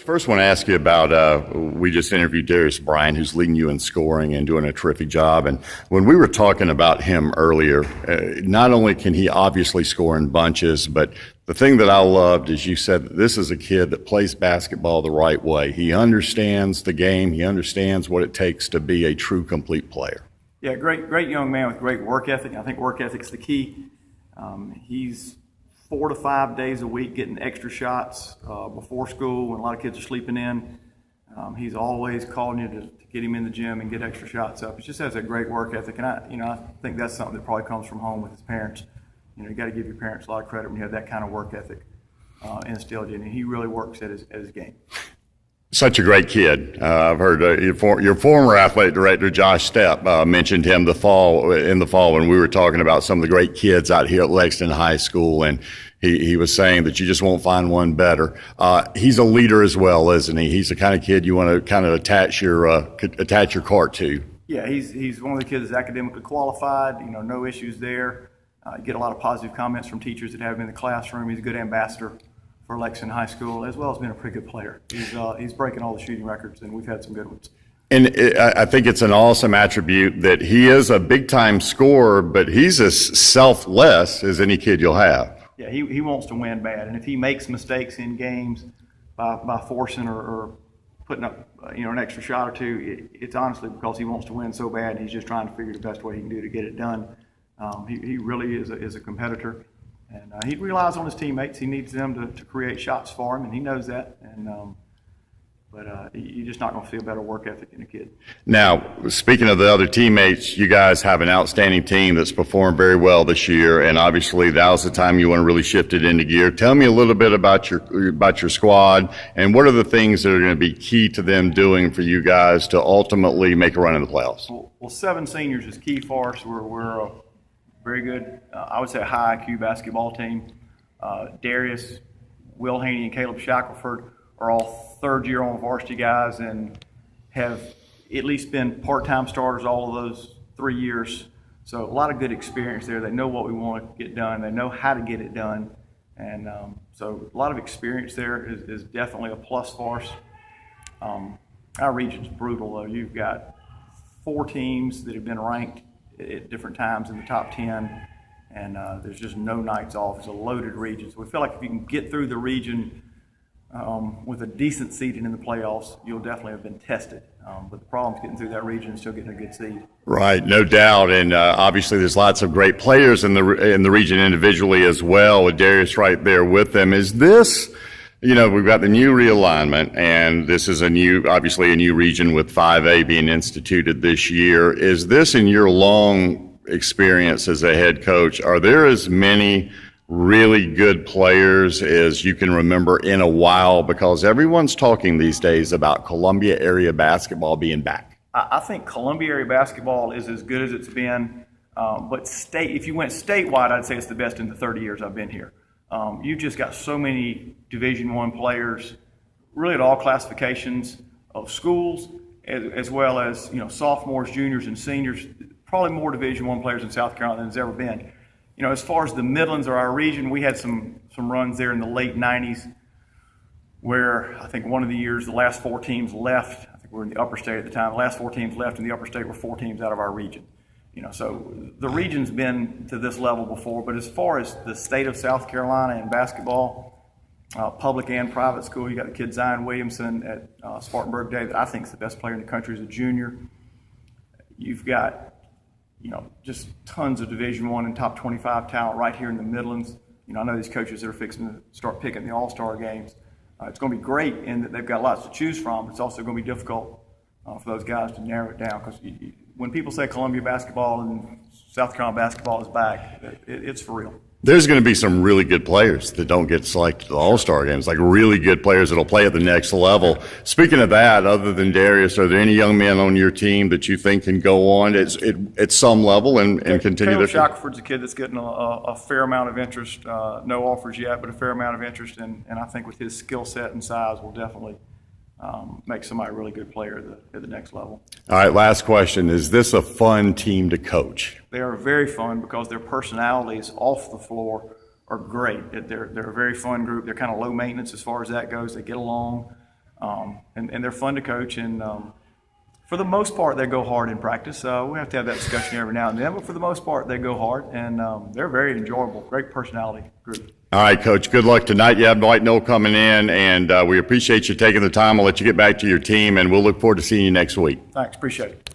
First, I want to ask you about, we just interviewed Darius Bryant, who's leading you in scoring and doing a terrific job. And when we were talking about him earlier, not only can he obviously score in bunches, but the thing that I loved is you said that this is a kid that plays basketball the right way. He understands the game. He understands what it takes to be a true, complete player. Yeah, great young man with great work ethic. I think work ethic's the key. He's 4 to 5 days a week getting extra shots before school when a lot of kids are sleeping in. He's always calling you to get him in the gym and get extra shots up. He just has a great work ethic, and I think that's something that probably comes from home with his parents. You got to give your parents a lot of credit when you have that kind of work ethic instilled in you. He really works at his game. Such a great kid. I've heard your former athletic director, Josh Stepp, mentioned him in the fall when we were talking about some of the great kids out here at Lexington High School, and he was saying that you just won't find one better. He's a leader as well, isn't he? He's the kind of kid you want to kind of attach your cart to. Yeah, he's one of the kids that's academically qualified. No issues there. You get a lot of positive comments from teachers that have him in the classroom. He's a good ambassador for Lexington High School, as well as being a pretty good player. He's breaking all the shooting records, and we've had some good ones. And I think it's an awesome attribute that he is a big-time scorer, but he's as selfless as any kid you'll have. Yeah, he wants to win bad, and if he makes mistakes in games by forcing or putting up an extra shot or two, it's honestly because he wants to win so bad, and he's just trying to figure the best way he can do to get it done. He really is a competitor. And he relies on his teammates. He needs them to create shots for him, and he knows that. But you're just not going to see a better work ethic in a kid. Now, speaking of the other teammates, you guys have an outstanding team that's performed very well this year, and obviously now's the time you want to really shift it into gear. Tell me a little bit about your squad, and what are the things that are going to be key to them doing for you guys to ultimately make a run in the playoffs? Well, 7 seniors is key for us. We're a very good, I would say, a high IQ basketball team. Darius, Will Haney, and Caleb Shackelford are all third-year on varsity guys and have at least been part-time starters all of those 3 years. So a lot of good experience there. They know what we want to get done. They know how to get it done. And so a lot of experience there is definitely a plus for us. Our region's brutal, though. You've got 4 teams that have been ranked at different times in the top 10, and there's just no nights off. It's a loaded region. So we feel like if you can get through the region with a decent seeding in the playoffs, you'll definitely have been tested. But the problem is getting through that region and still getting a good seed. Right, no doubt. And obviously there's lots of great players in the region individually as well, with Darius right there with them. Is this, we've got the new realignment, and this is obviously a new region with 5A being instituted this year. Is this, in your long experience as a head coach, are there as many really good players as you can remember in a while? Because everyone's talking these days about Columbia area basketball being back. I think Columbia area basketball is as good as it's been, but if you went statewide, I'd say it's the best in the 30 years I've been here. You've just got so many Division I players, really at all classifications of schools, as well as sophomores, juniors, and seniors. Probably more Division I players in South Carolina than there's ever been. As far as the Midlands or our region, we had some runs there in the late 90s where I think one of the years the last 4 teams left. I think we were in the upper state at the time. The last 4 teams left in the upper state were 4 teams out of our region. So the region's been to this level before, but as far as the state of South Carolina in basketball, public and private school, you got the kid Zion Williamson at Spartanburg Day that I think is the best player in the country as a junior. You've got, just tons of Division I and top 25 talent right here in the Midlands. I know these coaches that are fixing to start picking the all-star games. It's going to be great in that they've got lots to choose from, but it's also going to be difficult for those guys to narrow it down, because when people say Columbia basketball and South Carolina basketball is back, it's for real. There's going to be some really good players that don't get selected to the All-Star games, like really good players that'll play at the next level. Speaking of that, other than Darius, are there any young men on your team that you think can go on at some level and continue Caleb their? Shackelford's a kid that's getting a fair amount of interest. No offers yet, but a fair amount of interest, and I think with his skill set and size will definitely make somebody a really good player at the next level. All right, last question. Is this a fun team to coach? They are very fun because their personalities off the floor are great. They're a very fun group. They're kind of low maintenance as far as that goes. They get along. And they're fun to coach. And for the most part, they go hard in practice. We have to have that discussion every now and then, but for the most part, they go hard, and they're very enjoyable, great personality group. All right, Coach, good luck tonight. You have Dwight Noel coming in, and we appreciate you taking the time. I'll let you get back to your team, and we'll look forward to seeing you next week. Thanks, appreciate it.